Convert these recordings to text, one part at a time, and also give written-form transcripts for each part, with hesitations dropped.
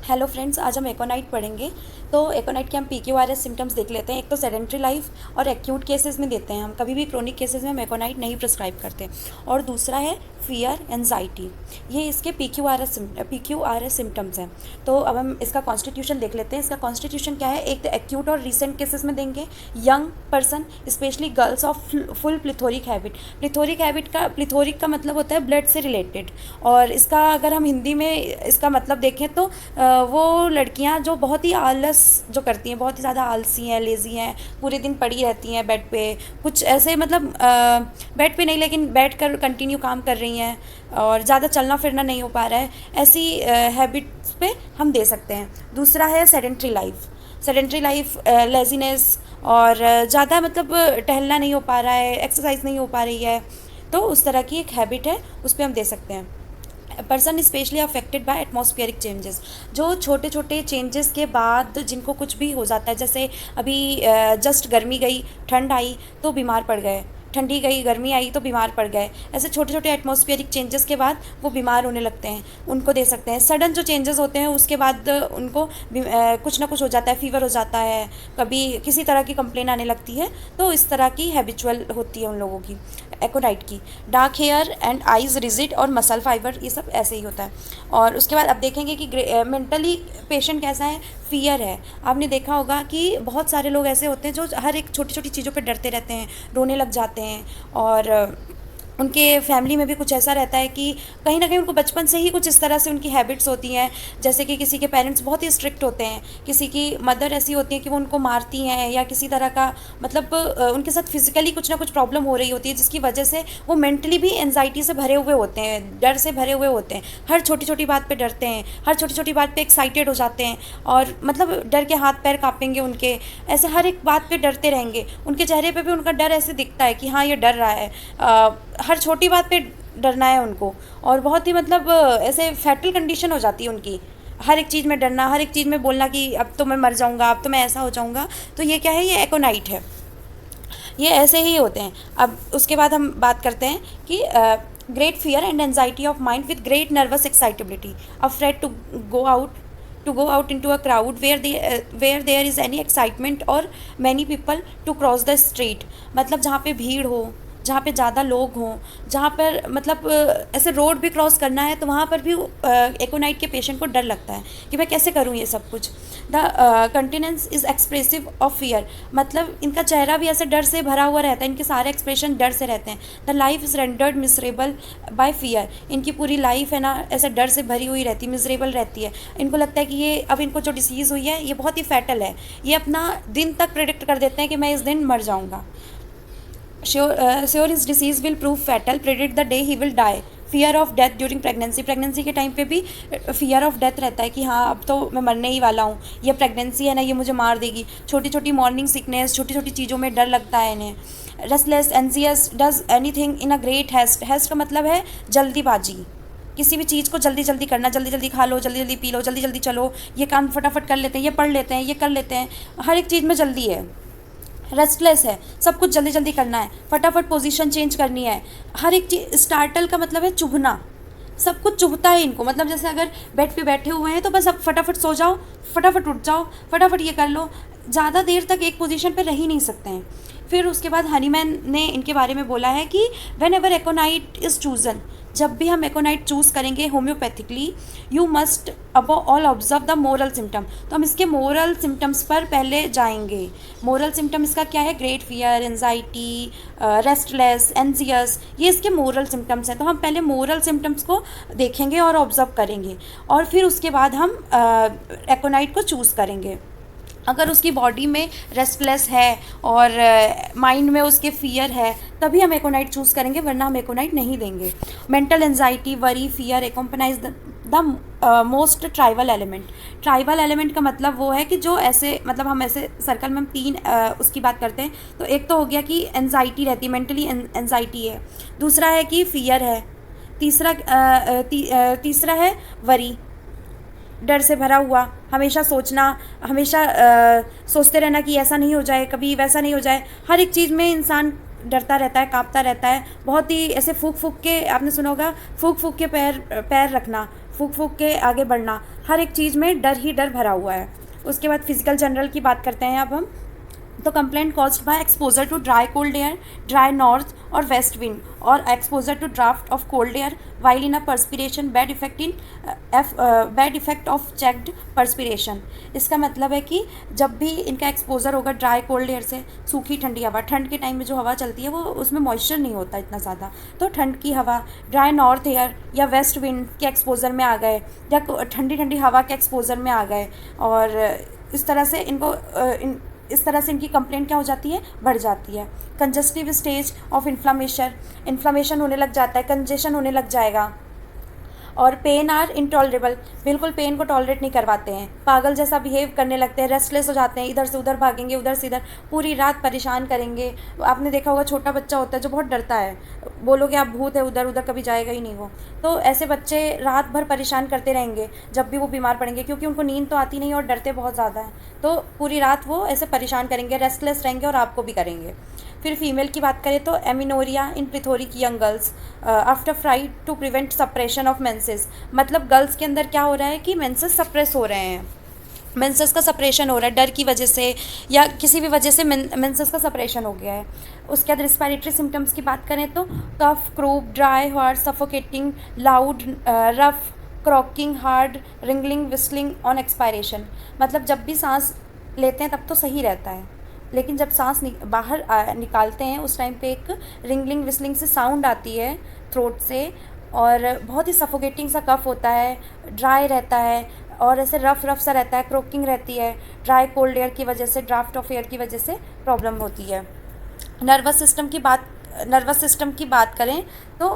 Hello friends, आज हम एकोनाइट पढ़ेंगे। तो एकोनाइट के हम PQRS सिम्टम्स देख लेते हैं। एक तो सेडेंट्री लाइफ और एक्यूट केसेस में देते हैं हम, कभी भी क्रोनिक केसेस में हम एकोनाइट नहीं प्रिस्क्राइब करते। और दूसरा है फियर एंजाइटी, ये इसके PQRS सिम्टम्स हैं। तो अब हम इसका कॉन्स्टिट्यूशन देख लेते हैं। इसका कॉन्स्टिट्यूशन क्या है, एक तो एक्यूट और रिसेंट केसेस में देंगे। Young person specially girls of full plethoric habit. Plethoric का मतलब होता है ब्लड से रिलेटेड, और इसका अगर हम हिंदी में इसका मतलब देखें तो वो लड़कियां जो बहुत ही आलस जो करती हैं, बहुत ही ज़्यादा आलसी हैं, लेज़ी हैं, पूरे दिन पड़ी रहती हैं बेड पे, कुछ ऐसे मतलब बेड पे नहीं लेकिन बैठ कर कंटिन्यू काम कर रही हैं और ज़्यादा चलना फिरना नहीं हो पा रहा है, ऐसी हैबिट्स पे हम दे सकते हैं। दूसरा है सेडेंट्री लाइफ, लेजीनेस और ज़्यादा मतलब टहलना नहीं हो पा रहा है, एक्सरसाइज नहीं हो पा रही है, तो उस तरह की एक हैबिट है, उस पर हम दे सकते हैं। Person specially affected by atmospheric changes, जो छोटे छोटे चेंजेस के बाद जिनको कुछ भी हो जाता है, जैसे अभी जस्ट गर्मी गई, ठंड आई तो बीमार पड़ गए, ठंडी गई, गर्मी आई तो बीमार पड़ गए, ऐसे छोटे छोटे एटमॉस्फेरिक चेंजेस के बाद वो बीमार होने लगते हैं, उनको दे सकते हैं। सडन जो चेंजेस होते हैं उसके बाद उनको कुछ ना कुछ हो जाता है, फीवर हो जाता है, कभी किसी तरह की कंप्लेन आने लगती है, तो इस तरह की हैबिचुअल होती है उन लोगों की एकोनाइट की। Dark hair and eyes rigid और मसल फाइबर, ये सब ऐसे ही होता है। और उसके बाद अब देखेंगे कि मेंटली पेशेंट कैसा है। फियर है, आपने देखा होगा कि बहुत सारे लोग ऐसे होते हैं जो हर एक छोटी छोटी चीज़ों पे डरते रहते हैं, रोने लग जाते हैं, और उनके फैमिली में भी कुछ ऐसा रहता है कि कहीं ना कहीं उनको बचपन से ही कुछ इस तरह से उनकी हैबिट्स होती हैं, जैसे कि किसी के पेरेंट्स बहुत ही स्ट्रिक्ट होते हैं, किसी की मदर ऐसी होती है कि वो उनको मारती हैं, या किसी तरह का मतलब उनके साथ फिजिकली कुछ ना कुछ प्रॉब्लम हो रही होती है, जिसकी वजह से वो मेंटली भी एनजाइटी से भरे हुए होते हैं, डर से भरे हुए होते हैं, हर छोटी छोटी बात पे डरते हैं, हर छोटी छोटी बात पे एक्साइटेड हो जाते हैं, और मतलब डर के हाथ पैर काँपेंगे उनके, ऐसे हर एक बात पे डरते रहेंगे, उनके चेहरे पे भी उनका डर ऐसे दिखता है कि हाँ ये डर रहा है, हर छोटी बात पे डरना है उनको, और बहुत ही मतलब ऐसे फैटल कंडीशन हो जाती है उनकी, हर एक चीज़ में डरना, हर एक चीज़ में बोलना कि अब तो मैं मर जाऊंगा, अब तो मैं ऐसा हो जाऊंगा। तो ये क्या है, ये एकोनाइट है, ये ऐसे ही होते हैं। अब उसके बाद हम बात करते हैं कि great fear and anxiety of mind with great nervous excitability, afraid to go out into a crowd where there is any excitement or many people to cross the street, मतलब जहाँ पे भीड़ हो, जहाँ पे ज़्यादा लोग हों, जहाँ पर मतलब ऐसे रोड भी क्रॉस करना है, तो वहाँ पर भी एकोनाइट के पेशेंट को डर लगता है कि मैं कैसे करूँ ये सब कुछ। The countenance is expressive of fear, मतलब इनका चेहरा भी ऐसे डर से भरा हुआ रहता है, इनके सारे एक्सप्रेशन डर से रहते हैं। The life is rendered miserable bye fear, इनकी पूरी लाइफ है ना ऐसे डर से भरी हुई रहती है, मिसरेबल रहती है। इनको लगता है कि ये अब इनको जो डिसीज़ हुई है ये बहुत ही फैटल है, ये अपना दिन तक प्रिडिक्ट कर देते हैं कि मैं इस दिन मर जाऊँगा। Sure his disease will prove fatal, predict the day he will die. Fear of death during pregnancy के टाइम पे भी फियर ऑफ डेथ रहता है कि हाँ अब तो मैं मरने ही वाला हूँ, ये प्रेगनेंसी है ना, ये मुझे मार देगी। छोटी छोटी मॉर्निंग सिकनेस, छोटी छोटी चीज़ों में डर लगता है इन्हें। Restless anxious does anything in a great haste, haste का मतलब है जल्दीबाजी, किसी भी चीज़ को जल्दी जल्दी करना, जल्दी जल्दी खा लो, जल्दी जल्दी पी लो, जल्दी जल्दी चलो, ये काम फटाफट कर लेते हैं, ये पढ़ लेते हैं, ये कर लेते हैं, हर एक चीज़ में जल्दी है। रेस्टलेस है, सब कुछ जल्दी जल्दी करना है, फटाफट पोजीशन चेंज करनी है, हर एक चीज़। स्टार्टल का मतलब है चुभना, सब कुछ चुभता है इनको, मतलब जैसे अगर बेड पे बैठे हुए हैं तो बस अब फटाफट सो जाओ, फटाफट उठ जाओ, फटाफट ये कर लो, ज़्यादा देर तक एक पोजीशन पे रह ही नहीं सकते हैं। फिर उसके बाद हनीमैन ने इनके बारे में बोला है कि वेन एवर एकोनाइट इज़ चूजन, जब भी हम एकोनाइट चूज़ करेंगे होम्योपैथिकली, यू मस्ट अब all observe the moral symptom, तो हम इसके मोरल सिम्टम्स पर पहले जाएंगे। मोरल सिम्टम इसका क्या है, great fear, anxiety, restless, anxious, ये इसके मोरल सिम्टम्स हैं। तो हम पहले मोरल सिम्टम्स को देखेंगे और ऑब्जर्व करेंगे, और फिर उसके बाद हम एकोनाइट को चूज़ करेंगे। अगर उसकी बॉडी में रेस्टलेस है और माइंड में उसके फियर है, तभी हम एकोनाइट चूज़ करेंगे, वरना हम एकोनाइट नहीं देंगे। Mental anxiety, worry, fear accompany the most trivial ailment. Trivial ailment का मतलब वो है कि जो ऐसे मतलब हम ऐसे सर्कल में हम तीन उसकी बात करते हैं, तो एक तो हो गया कि एंजाइटी रहती है, मेंटली एंजाइटी है, दूसरा है कि फियर है, तीसरा है वरी, डर से भरा हुआ, हमेशा सोचना, हमेशा सोचते रहना कि ऐसा नहीं हो जाए, कभी वैसा नहीं हो जाए, हर एक चीज़ में इंसान डरता रहता है, कांपता रहता है, बहुत ही ऐसे फूक फूक के, आपने सुना होगा फूक फूक के पैर रखना, फूक फूक के आगे बढ़ना, हर एक चीज़ में डर ही डर भरा हुआ है। उसके बाद फिजिकल जनरल की बात करते हैं अब हम। तो complaint caused by exposure to dry cold air, dry north और वेस्ट विंड, और exposure to draft of cold air while in a perspiration, bad effect of checked perspiration. इसका मतलब है कि जब भी इनका एक्सपोजर होगा ड्राई कोल्ड एयर से, सूखी ठंडी हवा, ठंड के टाइम में जो हवा चलती है वो उसमें मॉइस्चर नहीं होता इतना ज़्यादा, तो ठंड की हवा, ड्राई नॉर्थ एयर या वेस्ट विंड के एक्सपोजर में आ गए, या ठंडी ठंडी हवा के एक्सपोजर में आ गए, और इस तरह से इस तरह से इनकी कंप्लेंट क्या हो जाती है, बढ़ जाती है। कंजस्टिव स्टेज ऑफ इन्फ्लामेशन होने लग जाता है, कंजेशन होने लग जाएगा, और पेन आर इंटॉलरेबल, बिल्कुल पेन को टॉलरेट नहीं करवाते हैं, पागल जैसा बिहेव करने लगते हैं, रेस्टलेस हो जाते हैं, इधर से उधर भागेंगे, उधर से इधर, पूरी रात परेशान करेंगे। आपने देखा होगा छोटा बच्चा होता है जो बहुत डरता है, बोलोगे आप भूत है उधर उधर, कभी जाएगा ही नहीं वो। तो ऐसे बच्चे रात भर परेशान करते रहेंगे जब भी वो बीमार पड़ेंगे, क्योंकि उनको नींद तो आती नहीं और डरते बहुत ज़्यादा हैं, तो पूरी रात वो ऐसे परेशान करेंगे, रेस्टलेस रहेंगे और आपको भी करेंगे। फिर फीमेल की बात करें तो amenorrhoea in plethoric young girls after fright to prevent suppression of menses, मतलब गर्ल्स के अंदर क्या हो रहा है कि मेंसेस सप्रेस हो रहे हैं, मेंसेस का सप्रेशन हो रहा है डर की वजह से या किसी भी वजह से मेंसेस का सप्रेशन हो गया है। उसके बाद रिस्पिरेटरी सिम्टम्स की बात करें तो cough, croup, dry hard, suffocating, loud, rough, croaking, hard, ringing, whistling on expiration, मतलब जब भी सांस लेते हैं तब तो सही रहता है, लेकिन जब सांस बाहर निकालते हैं उस टाइम पे एक रिंगलिंग विस्लिंग से साउंड आती है थ्रोट से, और बहुत ही सफोकेटिंग सा कफ होता है, ड्राई रहता है और ऐसे रफ रफ सा रहता है, क्रोकिंग रहती है, ड्राई कोल्ड एयर की वजह से, ड्राफ्ट ऑफ एयर की वजह से प्रॉब्लम होती है। नर्वस सिस्टम की बात करें तो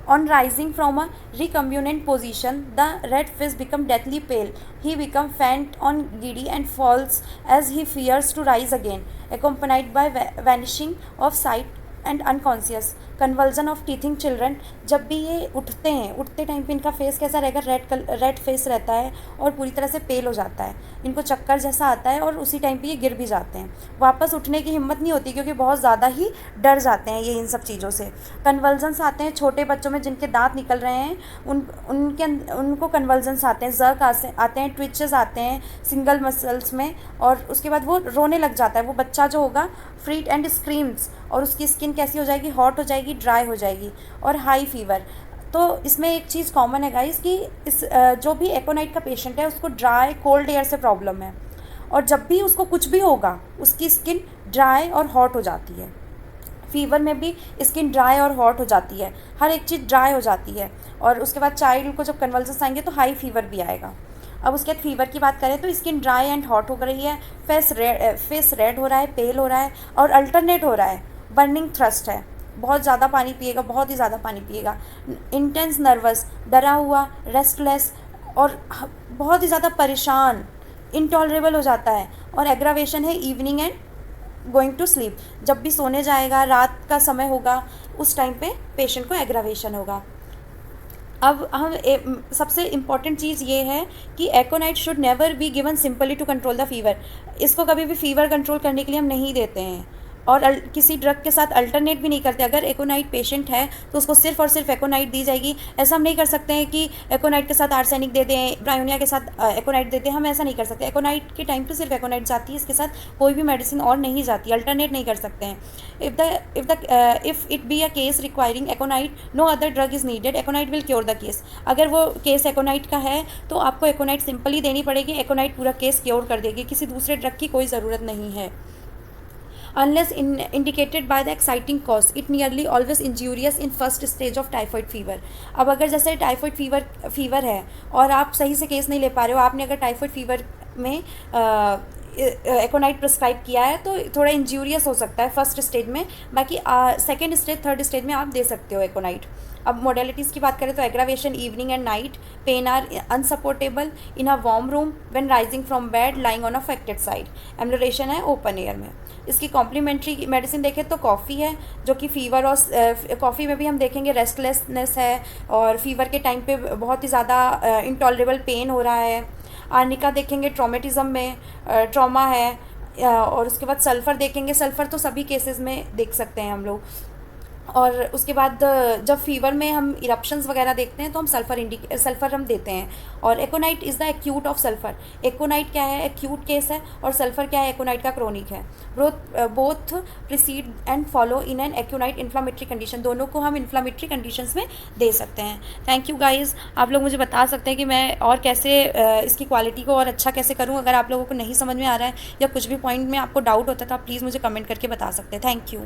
on rising from a recumbent position, the red face become deathly pale. He become faint on giddy and falls as he fears to rise again, accompanied by vanishing of sight and unconscious. Convulsion of teething children, जब भी ये उठते हैं, उठते time पे इनका face कैसा रहेगा, रेड फेस रहता है और पूरी तरह से पेल हो जाता है, इनको चक्कर जैसा आता है और उसी टाइम पे ये गिर भी जाते हैं, वापस उठने की हिम्मत नहीं होती क्योंकि बहुत ज़्यादा ही डर जाते हैं ये इन सब चीज़ों से। कन्वल्जन्स आते हैं छोटे बच्चों में जिनके दांत निकल रहे हैं, उनको कन्वल्जन्स आते हैं, जर्क आते हैं, ट्विचेस आते हैं सिंगल मसल्स में, और उसके बाद वो रोने लग जाता है वो बच्चा जो होगा, फ्रीट एंड स्क्रीम्स, और उसकी स्किन कैसी हो जाएगी, हॉट हो जाएगी, ड्राई हो जाएगी, और हाई फीवर। तो इसमें एक चीज़ कॉमन है गाइस कि इस जो भी एकोनाइट का पेशेंट है उसको ड्राई कोल्ड एयर से प्रॉब्लम है, और जब भी उसको कुछ भी होगा उसकी स्किन ड्राई और हॉट हो जाती है, फीवर में भी स्किन ड्राई और हॉट हो जाती है, हर एक चीज़ ड्राई हो जाती है। और उसके बाद चाइल्ड को जब कन्वल्जन्स आएंगे तो हाई फीवर भी आएगा। अब उसके बाद फीवर की बात करें तो स्किन ड्राई एंड हॉट हो रही है, फेस रेड हो रहा है, पेल हो रहा है, और अल्टरनेट हो रहा है, बर्निंग थ्रस्ट है, बहुत ज़्यादा पानी पिएगा, बहुत ही ज़्यादा पानी पिएगा, इंटेंस नर्वस, डरा हुआ, रेस्टलेस, और बहुत ही ज़्यादा परेशान, इंटॉलरेबल हो जाता है, और एग्रावेशन है evening and going to sleep, जब भी सोने जाएगा, रात का समय होगा, उस टाइम पे पेशेंट को एग्रावेशन होगा। अब हम सबसे इम्पॉर्टेंट चीज़ ये है कि aconite should never be given simply to control the fever, इसको कभी भी फीवर कंट्रोल करने के लिए हम नहीं देते हैं, और किसी ड्रग के साथ अल्टरनेट भी नहीं करते। अगर एकोनाइट पेशेंट है तो उसको सिर्फ और सिर्फ एकोनाइट दी जाएगी, ऐसा हम नहीं कर सकते हैं कि एकोनाइट के साथ आर्सेनिक दे दें, ब्रायोनिया के साथ एकोनाइट दे दें, हम ऐसा नहीं कर सकते। एकोनाइट के टाइम पे सिर्फ एकोनाइट जाती है, इसके साथ कोई भी मेडिसिन और नहीं जाती, अल्टरनेट नहीं कर सकते हैं। If it be a case requiring aconite, no other drug is needed, aconite will cure the case. अगर वो केस एकोनाइट का है तो आपको एकोनाइट सिंपली देनी पड़ेगी, एकोनाइट पूरा केस क्योर कर देगी, किसी दूसरे ड्रग की कोई ज़रूरत नहीं है। Unless indicated by the exciting cause, it nearly always injurious in first stage of typhoid fever. अब अगर जैसे टाइफॉइड फीवर है और आप सही से केस नहीं ले पा रहे हो, आपने अगर टाइफॉइड फीवर में एकोनाइट प्रिस्क्राइब किया है तो थोड़ा इंजूरियस हो सकता है फर्स्ट स्टेज में, बाकी सेकेंड स्टेज थर्ड स्टेज में आप दे सकते हो एकोनाइट। अब मोडेलिटीज़ की बात करें तो aggravation evening and night, pain are unsupportable in a warm room when rising from bed lying on affected side, amelioration है ओपन एयर में। इसकी कॉम्प्लीमेंट्री मेडिसिन देखें तो कॉफ़ी है, जो कि फीवर और कॉफ़ी में भी हम देखेंगे रेस्टलेसनेस है, और फीवर के टाइम पे बहुत ही ज़्यादा इंटॉलरेबल पेन हो रहा है। आर्निका देखेंगे ट्रॉमेटिज़म में, ट्रॉमा है, और उसके बाद सल्फ़र देखेंगे, सल्फ़र तो सभी केसेस में देख सकते हैं हम लोग। और उसके बाद जब फीवर में हम इरप्शंस वगैरह देखते हैं तो हम सल्फ़र हम देते हैं। और aconite is the acute of sulphur. Aconite क्या है, एक्यूट केस है, और सल्फ़र क्या है, एकोनाइट का क्रोनिक है। Both precede and follow in an aconite inflammatory condition. दोनों को हम इन्फ्लामेटरी कंडीशंस में दे सकते हैं। Thank you guys. आप लोग मुझे बता सकते हैं कि मैं और कैसे इसकी क्वालिटी को और अच्छा कैसे करूँ। अगर आप लोगों को नहीं समझ में आ रहा है या कुछ भी पॉइंट में आपको डाउट होता है तो आप प्लीज़ मुझे कमेंट करके बता सकते हैं। Thank you.